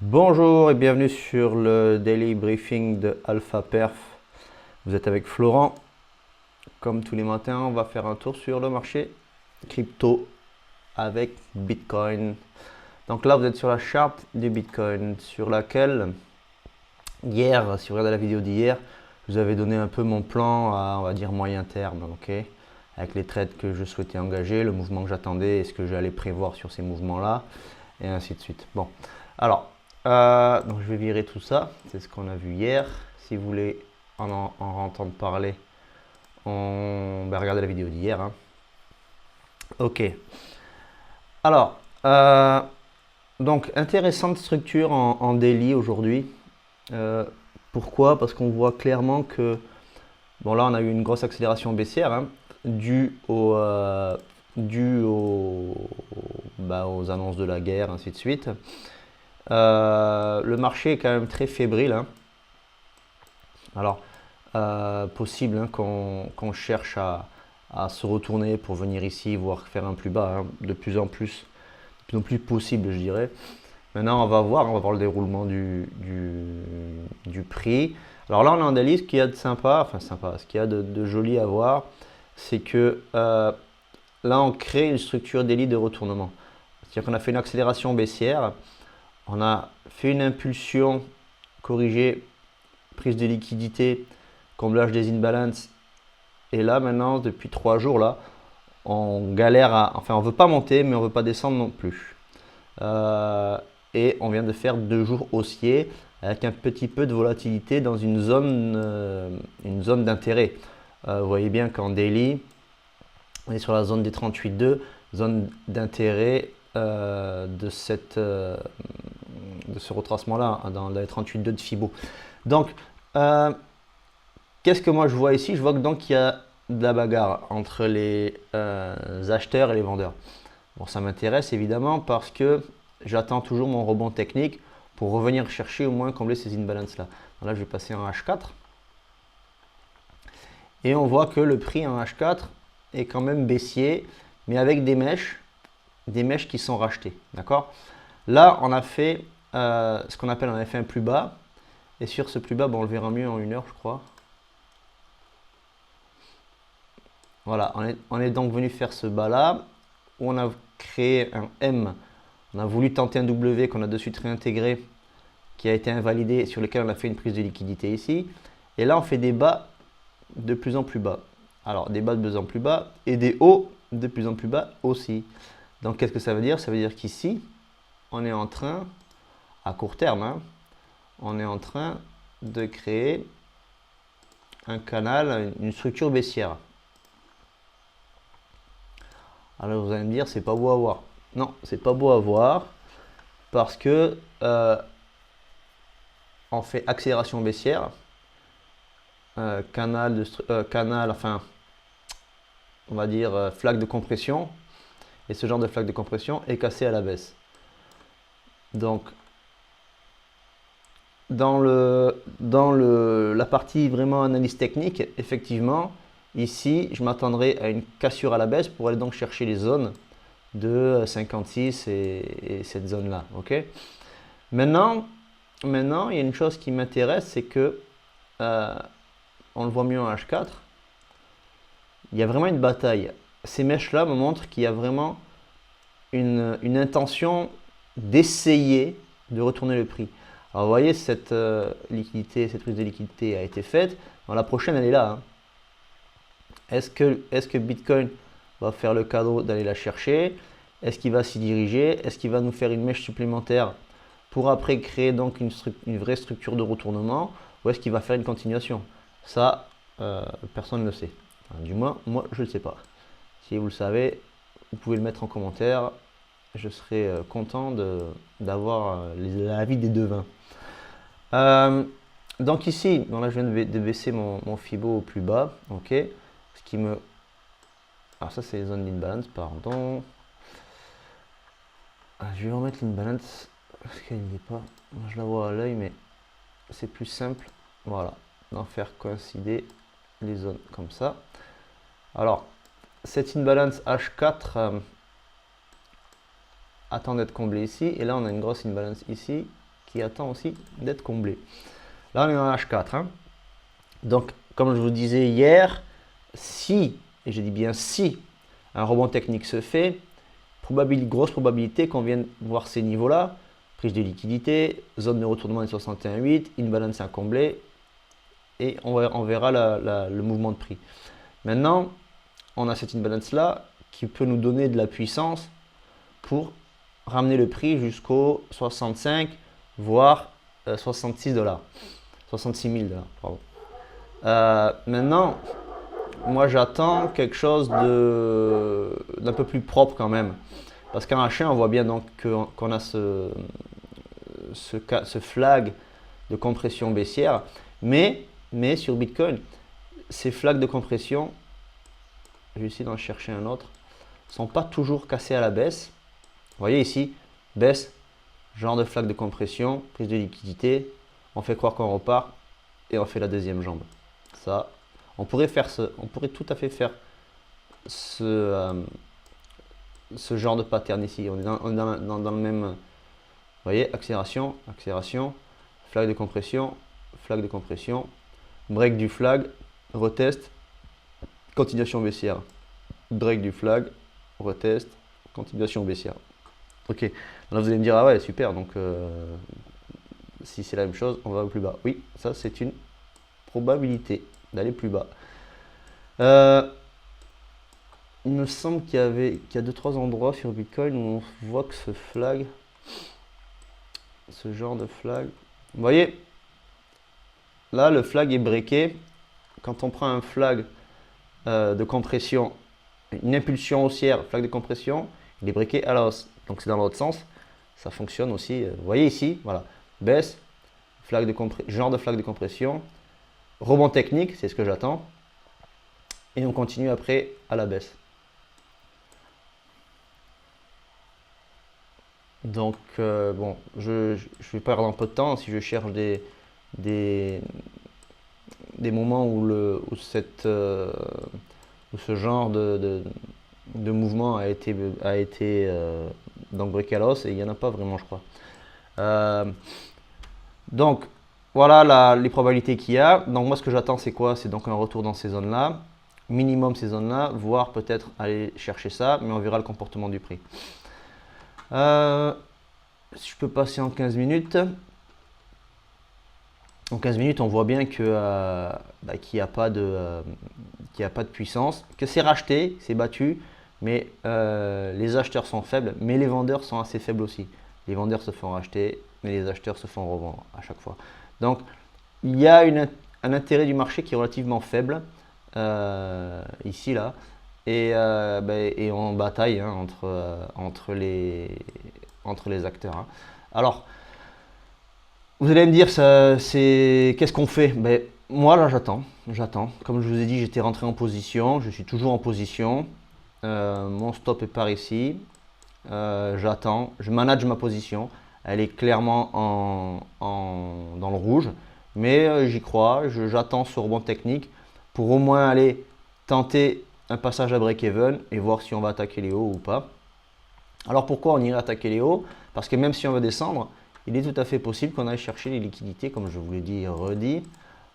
Bonjour et bienvenue sur le daily briefing de Alpha Perf. Vous êtes avec Florent. Comme tous les matins, on va faire un tour sur le marché crypto avec Bitcoin. Donc là, vous êtes sur la charte du Bitcoin sur laquelle hier, si vous regardez la vidéo d'hier, je vous avais donné un peu mon plan à, on va dire, moyen terme, ok, avec les trades que je souhaitais engager, le mouvement que j'attendais et ce que j'allais prévoir sur ces mouvements-là, et ainsi de suite. Bon, alors, donc je vais virer tout ça, c'est ce qu'on a vu hier. Si vous voulez en entendre parler, on va regarder la vidéo d'hier, hein. Ok, alors, donc intéressante structure en daily aujourd'hui. Euh, Pourquoi? Parce qu'on voit clairement que, bon là on a eu une grosse accélération baissière, hein, due aux annonces de la guerre, ainsi de suite. Le marché est quand même très fébrile, hein. Alors, possible, hein, qu'on cherche à se retourner pour venir ici, voire faire un plus bas, hein, de plus en plus possible, je dirais. Maintenant, on va voir le déroulement du prix. Alors là, on a un daily, ce qu'il y a de sympa, enfin sympa, ce qu'il y a de joli à voir, c'est que là, on crée une structure daily de retournement. C'est-à-dire qu'on a fait une accélération baissière, on a fait une impulsion corrigée, prise de liquidité, comblage des imbalances, et là, maintenant, depuis 3 jours, là, on galère enfin, on veut pas monter, mais on veut pas descendre non plus. Et on vient de faire 2 jours haussiers avec un petit peu de volatilité dans une zone d'intérêt. Vous voyez bien qu'en daily, on est sur la zone des 38,2, zone d'intérêt de ce retracement-là, hein, dans les 38,2 de Fibo. Donc, qu'est-ce que moi je vois ici? Je vois que donc il y a de la bagarre entre les acheteurs et les vendeurs. Bon, ça m'intéresse évidemment parce que j'attends toujours mon rebond technique pour revenir chercher au moins combler ces imbalances là. Là, je vais passer en H4 et on voit que le prix en H4 est quand même baissier, mais avec des mèches qui sont rachetées. D'accord? Là, on a fait ce qu'on appelle un F1 plus bas. Et sur ce plus bas, bon, on le verra mieux en 1 heure, je crois. Voilà, on est donc venu faire ce bas là où on a créé un M. On a voulu tenter un W qu'on a de suite réintégré, qui a été invalidé, sur lequel on a fait une prise de liquidité ici. Et là, on fait des bas de plus en plus bas. Alors, des bas de plus en plus bas et des hauts de plus en plus bas aussi. Donc, qu'est-ce que ça veut dire? Ça veut dire qu'ici, on est en train, à court terme, hein, on est en train de créer un canal, une structure baissière. Alors, vous allez me dire, c'est pas beau à voir. Non, c'est pas beau à voir parce que on fait accélération baissière, enfin, on va dire flaque de compression, et ce genre de flaque de compression est cassé à la baisse. Donc, dans la partie vraiment analyse technique, effectivement, ici, je m'attendrai à une cassure à la baisse pour aller donc chercher les zones de 56 et cette zone-là. Ok. Maintenant, il y a une chose qui m'intéresse, c'est que on le voit mieux en H4. Il y a vraiment une bataille. Ces mèches-là me montrent qu'il y a vraiment une intention d'essayer de retourner le prix. Alors vous voyez, cette liquidité, cette prise de liquidité a été faite. Dans la prochaine, elle est là, hein. Est-ce que Bitcoin va faire le cadeau d'aller la chercher? Est-ce qu'il va s'y diriger? Est-ce qu'il va nous faire une mèche supplémentaire pour après créer donc une vraie structure de retournement? Ou est-ce qu'il va faire une continuation? Ça, personne ne le sait. Enfin, du moins, moi, je ne le sais pas. Si vous le savez, vous pouvez le mettre en commentaire. Je serai content d'avoir l'avis des devins. Donc ici, bon là je viens de baisser mon Fibo au plus bas, ok. Ce qui me... Alors ça c'est les zones d'imbalance, pardon. Je vais remettre l'imbalance parce qu'elle n'y est pas. Moi, je la vois à l'œil, mais c'est plus simple. Voilà, d'en faire coïncider les zones comme ça. Alors, cette imbalance H4 attend d'être comblée ici. Et là, on a une grosse imbalance ici qui attend aussi d'être comblé. Là, on est en H4. Hein. Donc, comme je vous disais hier, si, et je dis bien si, un rebond technique se fait, grosse probabilité qu'on vienne voir ces niveaux-là, prise de liquidité, zone de retournement des 61,8, une balance à combler, et on verra le mouvement de prix. Maintenant, on a cette imbalance-là qui peut nous donner de la puissance pour ramener le prix jusqu'au 65, voire 66 $, 66 000 $. Pardon. Maintenant, moi j'attends quelque chose d'un peu plus propre quand même. Parce qu'en H1, on voit bien donc qu'on a ce flag de compression baissière. Mais sur Bitcoin, ces flags de compression, je vais essayer d'en chercher un autre, ne sont pas toujours cassés à la baisse. Vous voyez ici, baisse, genre de flag de compression, prise de liquidité, on fait croire qu'on repart et on fait la deuxième jambe. Ça, on pourrait tout à fait faire ce genre de pattern ici. On est dans le même, vous voyez, accélération, accélération, flag de compression, break du flag, retest, continuation baissière, break du flag, retest, continuation baissière. Ok, là vous allez me dire, ah ouais, super, donc si c'est la même chose, on va au plus bas. Oui, ça c'est une probabilité d'aller plus bas. Il me semble qu'il y a 2-3 endroits sur Bitcoin où on voit que ce flag, ce genre de flag, vous voyez, là le flag est breaké. Quand on prend un flag de compression, une impulsion haussière, flag de compression, il est breaké à la hausse. Donc c'est dans l'autre sens, ça fonctionne aussi. Vous voyez ici, voilà, baisse, genre de flag de compression, rebond technique, c'est ce que j'attends. Et on continue après à la baisse. Donc bon, je vais perdre un peu de temps si je cherche des moments où ce genre de mouvement a été donc breaké à la hausse, et il n'y en a pas vraiment, je crois. Donc voilà les probabilités qu'il y a. Donc moi ce que j'attends c'est quoi? C'est donc un retour dans ces zones là, minimum ces zones là, voire peut-être aller chercher ça, mais on verra le comportement du prix. Si je peux passer en 15 minutes. En 15 minutes, on voit bien qu'il n'y a pas de puissance, que c'est racheté, c'est battu, mais les acheteurs sont faibles, mais les vendeurs sont assez faibles aussi. Les vendeurs se font racheter, mais les acheteurs se font revendre à chaque fois. Donc, il y a un intérêt du marché qui est relativement faible, ici, là, et on bataille hein, entre les acteurs. Hein. Alors, vous allez me dire, qu'est-ce qu'on fait? Moi, là, j'attends. Comme je vous ai dit, j'étais rentré en position. Je suis toujours en position. Mon stop est par ici. J'attends. Je manage ma position. Elle est clairement dans le rouge. Mais j'y crois. J'attends ce rebond technique pour au moins aller tenter un passage à break-even et voir si on va attaquer les hauts ou pas. Alors pourquoi on irait attaquer les hauts? Parce que même si on veut descendre, il est tout à fait possible qu'on aille chercher les liquidités, comme je vous l'ai dit et redit,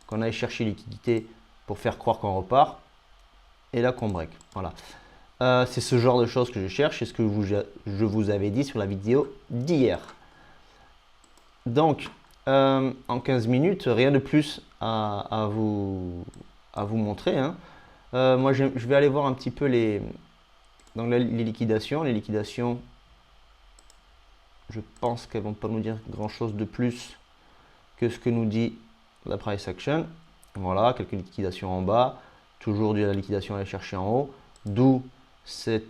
qu'on aille chercher les liquidités pour faire croire qu'on repart, et là qu'on break. Voilà. C'est ce genre de choses que je cherche, c'est ce que je vous avais dit sur la vidéo d'hier. Donc, en 15 minutes, rien de plus à vous montrer. Hein. Moi, je vais aller voir un petit peu les liquidations. Les liquidations, je pense qu'elles ne vont pas nous dire grand chose de plus que ce que nous dit la price action. Voilà, quelques liquidations en bas, toujours de la liquidation à aller chercher en haut, d'où ce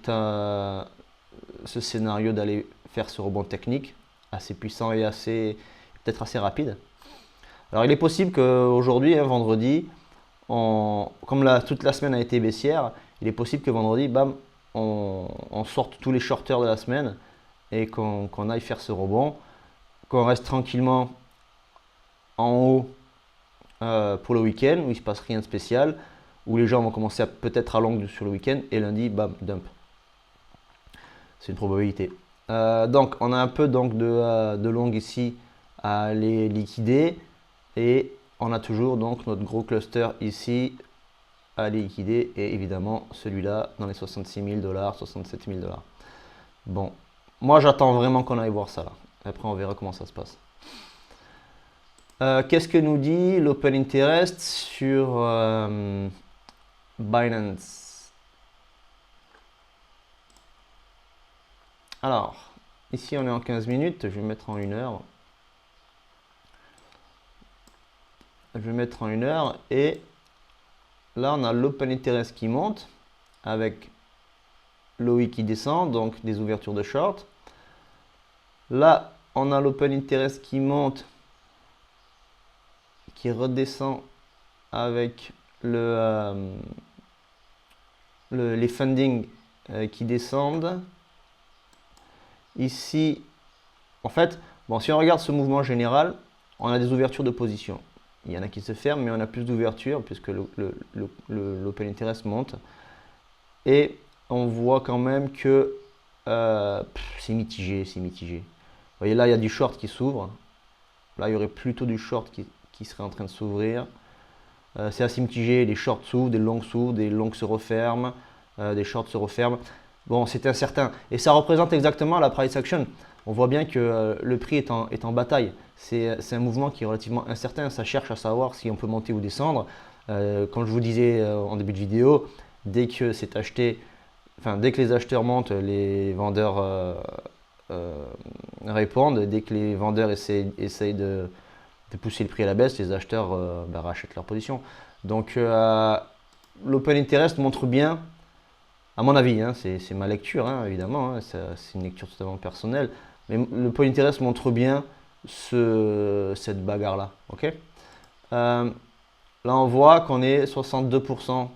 scénario d'aller faire ce rebond technique assez puissant et peut-être assez rapide. Alors il est possible qu'aujourd'hui, hein, vendredi, comme toute la semaine a été baissière, il est possible que vendredi, bam, on sorte tous les shorters de la semaine et qu'on aille faire ce rebond, qu'on reste tranquillement en haut pour le week-end, où il ne se passe rien de spécial, où les gens vont commencer peut-être à long sur le week-end, et lundi, bam, dump. C'est une probabilité. Donc, on a un peu donc, de long ici à les liquider. Et on a toujours donc notre gros cluster ici à les liquider. Et évidemment, celui-là dans les 66 000 $, 67 000 $. Bon, moi j'attends vraiment qu'on aille voir ça là. Après, on verra comment ça se passe. Qu'est-ce que nous dit l'Open Interest sur Binance? Alors, ici on est en 15 minutes, je vais mettre en 1 heure. Je vais mettre en 1 heure et là on a l'Open Interest qui monte avec l'OI qui descend, donc des ouvertures de short. Là on a l'Open Interest qui monte, qui redescend avec les funding qui descendent. Ici, en fait, bon, si on regarde ce mouvement général, on a des ouvertures de position. Il y en a qui se ferment, mais on a plus d'ouvertures puisque l'Open Interest monte. Et on voit quand même que c'est mitigé, c'est mitigé. Vous voyez là, il y a du short qui s'ouvre. Là, il y aurait plutôt du short qui serait en train de s'ouvrir. C'est assez mitigé, les shorts s'ouvrent, des longs se referment, des shorts se referment. Bon, c'est incertain. Et ça représente exactement la price action. On voit bien que le prix est en bataille. C'est un mouvement qui est relativement incertain. Ça cherche à savoir si on peut monter ou descendre. Comme je vous disais en début de vidéo, dès que c'est acheté, enfin dès que les acheteurs montent, les vendeurs répondent. Dès que les vendeurs essayent de pousser le prix à la baisse, les acheteurs rachètent leur position. Donc l'Open Interest montre bien, à mon avis, hein, c'est ma lecture hein, évidemment, hein, c'est une lecture totalement personnelle, mais l'Open Interest montre bien cette bagarre là. Okay, là on voit qu'on est 62%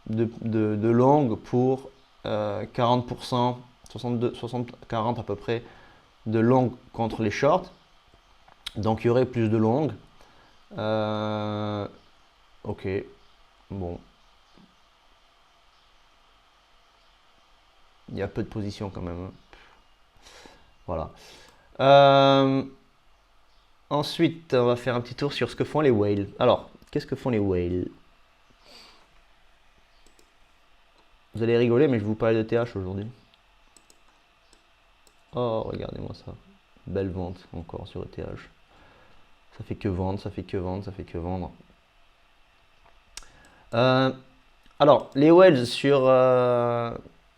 de long pour 40%, 40 à peu près de long contre les shorts. Donc il y aurait plus de longues. Ok, bon. Il y a peu de positions quand même. Voilà. Ensuite, on va faire un petit tour sur ce que font les whales. Alors, qu'est-ce que font les whales? Vous allez rigoler, mais je vais vous parler de TH aujourd'hui. Oh, regardez-moi ça. Belle vente encore sur ETH. Ça fait que vendre, ça fait que vendre, ça fait que vendre. Alors, les whales sur...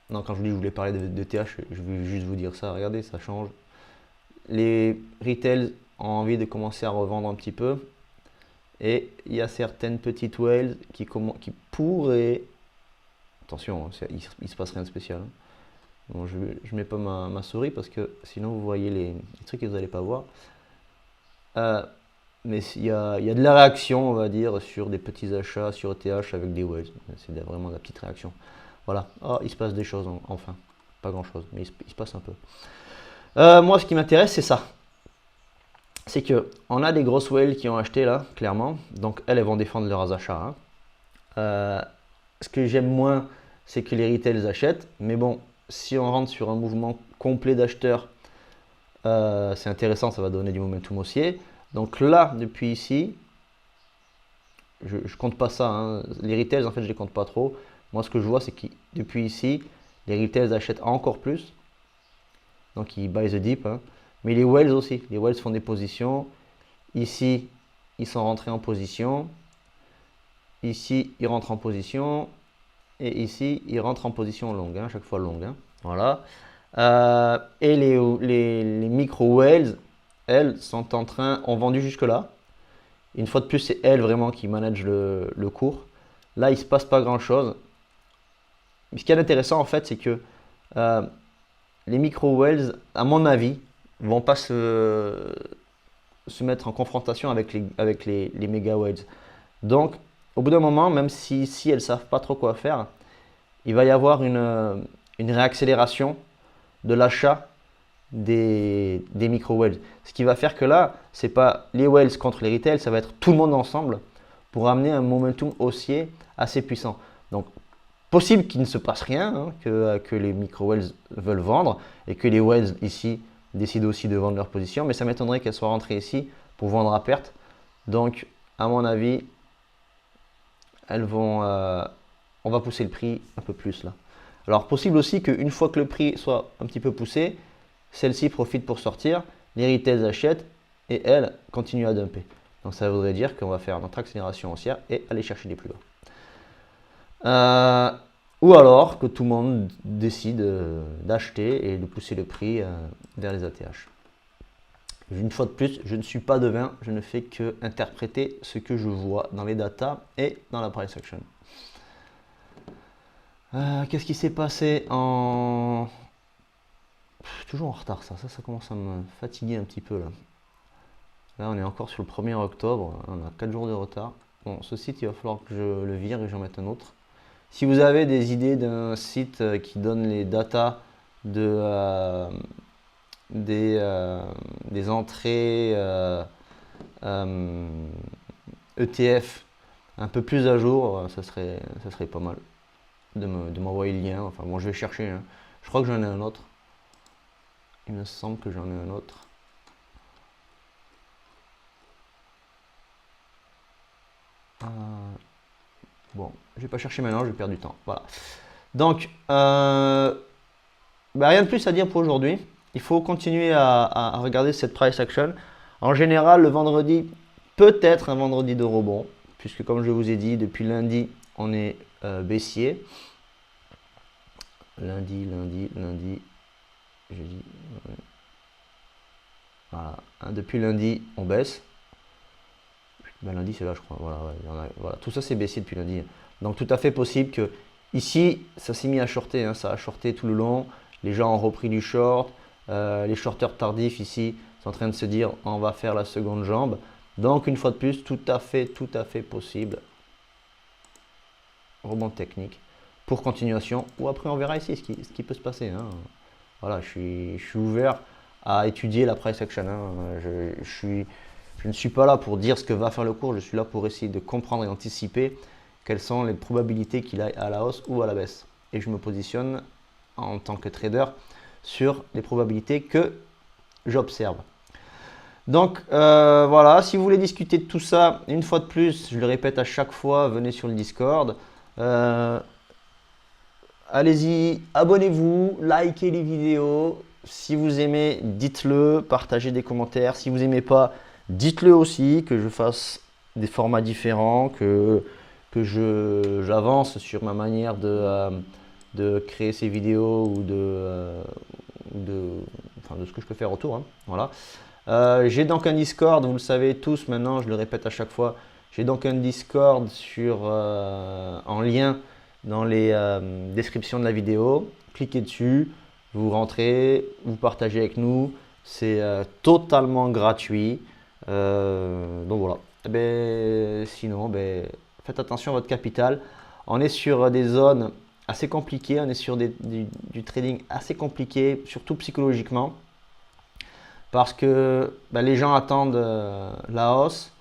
Non, quand je vous dis que je voulais parler de TH, je vais juste vous dire ça. Regardez, ça change. Les retails ont envie de commencer à revendre un petit peu. Et il y a certaines petites whales qui pourraient... Attention, il se passe rien de spécial. Hein. Bon, je mets pas ma souris parce que sinon vous voyez les trucs que vous n'allez pas voir. Mais il y a de la réaction, on va dire, sur des petits achats sur ETH avec des whales. C'est vraiment de la petite réaction. Voilà. Oh, il se passe des choses, enfin. Pas grand chose, mais il se passe un peu. Moi, ce qui m'intéresse, c'est ça. C'est que on a des grosses whales qui ont acheté là, clairement. Donc, elles vont défendre leurs achats. Hein. Ce que j'aime moins, c'est que les retails achètent. Mais bon, si on rentre sur un mouvement complet d'acheteurs, c'est intéressant, ça va donner du momentum haussier. Donc là, depuis ici, je compte pas ça. Hein. Les retails, en fait, je les compte pas trop. Moi, ce que je vois, c'est que depuis ici, les retails achètent encore plus. Donc, ils buy the dip. Hein. Mais les whales aussi. Les whales font des positions. Ici, ils sont rentrés en position. Ici, ils rentrent en position. Et ici, ils rentrent en position longue. Hein, chaque fois longue. Hein. Voilà. Et les micro-whales, elles, ont vendu jusque-là. Une fois de plus, c'est elles vraiment qui managent le cours. Là, il ne se passe pas grand-chose. Ce qui est intéressant, en fait, c'est que les micro-whales, à mon avis, ne vont pas se mettre en confrontation avec les méga-whales. Donc, au bout d'un moment, même si elles ne savent pas trop quoi faire, il va y avoir une réaccélération de l'achat des micro-whales. Ce qui va faire que là, c'est pas les whales contre les retails, ça va être tout le monde ensemble pour amener un momentum haussier assez puissant. Donc, possible qu'il ne se passe rien, hein, que les micro-whales veulent vendre et que les whales ici décident aussi de vendre leur position, mais ça m'étonnerait qu'elles soient rentrées ici pour vendre à perte. Donc, à mon avis, elles vont, on va pousser le prix un peu plus là. Alors, possible aussi qu'une fois que le prix soit un petit peu poussé, celle-ci profite pour sortir, les retails achètent et elles continuent à dumper. Donc, ça voudrait dire qu'on va faire notre accélération haussière et aller chercher les plus bas. Ou alors que tout le monde décide d'acheter et de pousser le prix vers les ATH. Une fois de plus, je ne suis pas devin, je ne fais que interpréter ce que je vois dans les datas et dans la price action. Qu'est-ce qui s'est passé en... Toujours en retard ça commence à me fatiguer un petit peu là. Là on est encore sur le 1er octobre, on a 4 jours de retard. Bon, ce site il va falloir que je le vire et que j'en mette un autre. Si vous avez des idées d'un site qui donne les datas de, des entrées ETF un peu plus à jour, ça serait pas mal de m'envoyer le lien. Enfin bon, je vais chercher, hein. Je crois que j'en ai un autre. Il me semble que j'en ai un autre. Bon, je vais pas chercher maintenant, je vais perdre du temps. Voilà. Donc, rien de plus à dire pour aujourd'hui. Il faut continuer à regarder cette price action. En général, le vendredi peut être un vendredi de rebond, puisque comme je vous ai dit, depuis lundi, on est baissier. Lundi, jeudi. Voilà. Depuis lundi, on baisse. Ben, lundi, c'est là, je crois. Voilà, ouais, voilà. Tout ça, c'est baissier depuis lundi. Donc, tout à fait possible que ici, ça s'est mis à shorter. Hein. Ça a shorté tout le long. Les gens ont repris du short. Les shorteurs tardifs ici sont en train de se dire on va faire la seconde jambe. Donc, une fois de plus, tout à fait possible. Rebond technique pour continuation. Ou après, on verra ici ce qui peut se passer. Hein. Voilà, je suis ouvert à étudier la price action. Hein. Je ne suis pas là pour dire ce que va faire le cours, je suis là pour essayer de comprendre et anticiper quelles sont les probabilités qu'il aille à la hausse ou à la baisse. Et je me positionne en tant que trader sur les probabilités que j'observe. Donc voilà, si vous voulez discuter de tout ça, une fois de plus, je le répète à chaque fois, venez sur le Discord. Allez-y, abonnez-vous, likez les vidéos. Si vous aimez, dites-le, partagez des commentaires. Si vous n'aimez pas, dites-le aussi, que je fasse des formats différents, que j'avance sur ma manière de créer ces vidéos ou de ce que je peux faire autour. Hein. Voilà. J'ai donc un Discord, vous le savez tous maintenant, je le répète à chaque fois. J'ai donc un Discord en lien dans les descriptions de la vidéo. Cliquez dessus, vous rentrez, vous partagez avec nous. C'est totalement gratuit. Donc voilà. Sinon, faites attention à votre capital. On est sur des zones assez compliquées, on est sur du trading assez compliqué, surtout psychologiquement. Parce que les gens attendent la hausse,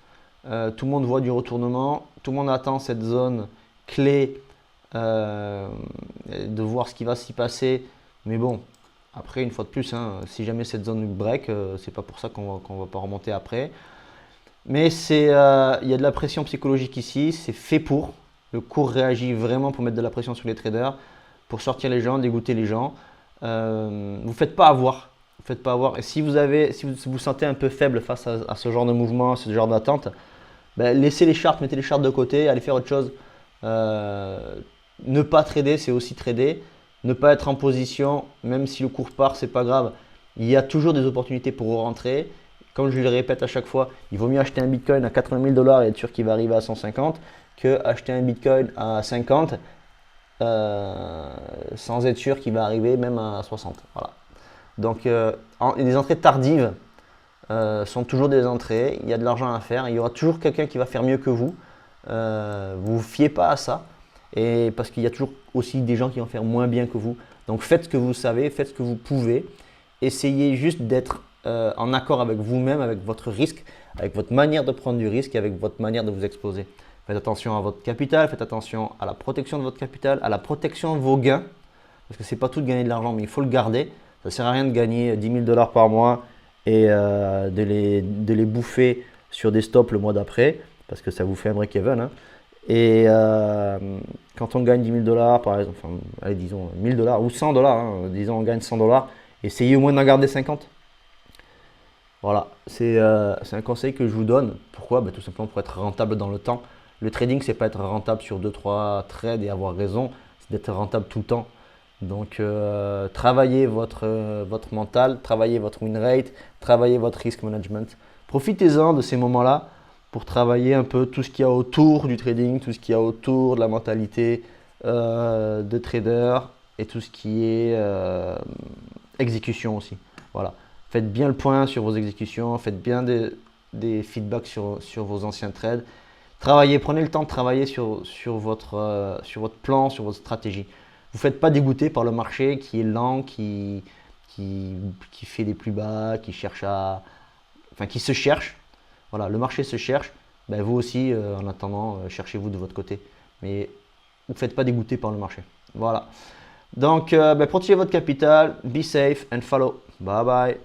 tout le monde voit du retournement, tout le monde attend cette zone clé de voir ce qui va s'y passer. Mais bon, après, une fois de plus, hein, si jamais cette zone break, c'est pas pour ça qu'on va pas remonter après. Mais il y a de la pression psychologique ici, c'est fait pour. Le cours réagit vraiment pour mettre de la pression sur les traders, pour sortir les gens, dégoûter les gens. Vous ne faites pas avoir. Faites pas avoir. Et si vous sentez un peu faible face à ce genre de mouvement, ce genre d'attente, laissez les charts, mettez les charts de côté, allez faire autre chose. Ne pas trader, c'est aussi trader. Ne pas être en position, même si le cours part, c'est pas grave. Il y a toujours des opportunités pour rentrer. Comme je le répète à chaque fois, il vaut mieux acheter un Bitcoin à 80 000 $ et être sûr qu'il va arriver à 150 que acheter un Bitcoin à 50 sans être sûr qu'il va arriver même à 60. Voilà. Donc, les entrées tardives sont toujours des entrées. Il y a de l'argent à faire. Il y aura toujours quelqu'un qui va faire mieux que vous. Vous fiez pas à ça. Et parce qu'il y a toujours aussi des gens qui vont faire moins bien que vous. Donc, faites ce que vous savez, faites ce que vous pouvez. Essayez juste d'être en accord avec vous-même, avec votre risque, avec votre manière de prendre du risque et avec votre manière de vous exposer. Faites attention à votre capital, faites attention à la protection de votre capital, à la protection de vos gains. Parce que ce n'est pas tout de gagner de l'argent, mais il faut le garder. Ça sert à rien de gagner 10 000 dollars par mois et de les bouffer sur des stops le mois d'après, parce que ça vous fait un break-even, hein. Et quand on gagne 10 000 dollars, par exemple, enfin, allez, disons 1000 dollars ou 100 dollars, hein, disons on gagne 100 dollars, essayez au moins d'en garder 50. Voilà, c'est un conseil que je vous donne. Pourquoi? Tout simplement pour être rentable dans le temps. Le trading, c'est pas être rentable sur deux trois trades et avoir raison, c'est d'être rentable tout le temps. Donc, travaillez votre mental, travaillez votre win rate, travaillez votre risk management. Profitez-en de ces moments-là pour travailler un peu tout ce qu'il y a autour du trading, tout ce qu'il y a autour de la mentalité de trader et tout ce qui est exécution aussi. Voilà. Faites bien le point sur vos exécutions, faites bien des feedbacks sur vos anciens trades. Travaillez, prenez le temps de travailler sur votre plan, sur votre stratégie. Vous ne faites pas dégoûter par le marché qui est lent, qui fait des plus bas, qui se cherche. Voilà, le marché se cherche. Vous aussi, en attendant, cherchez-vous de votre côté. Mais vous ne faites pas dégoûter par le marché. Voilà. Donc, protégez votre capital, be safe and follow. Bye bye.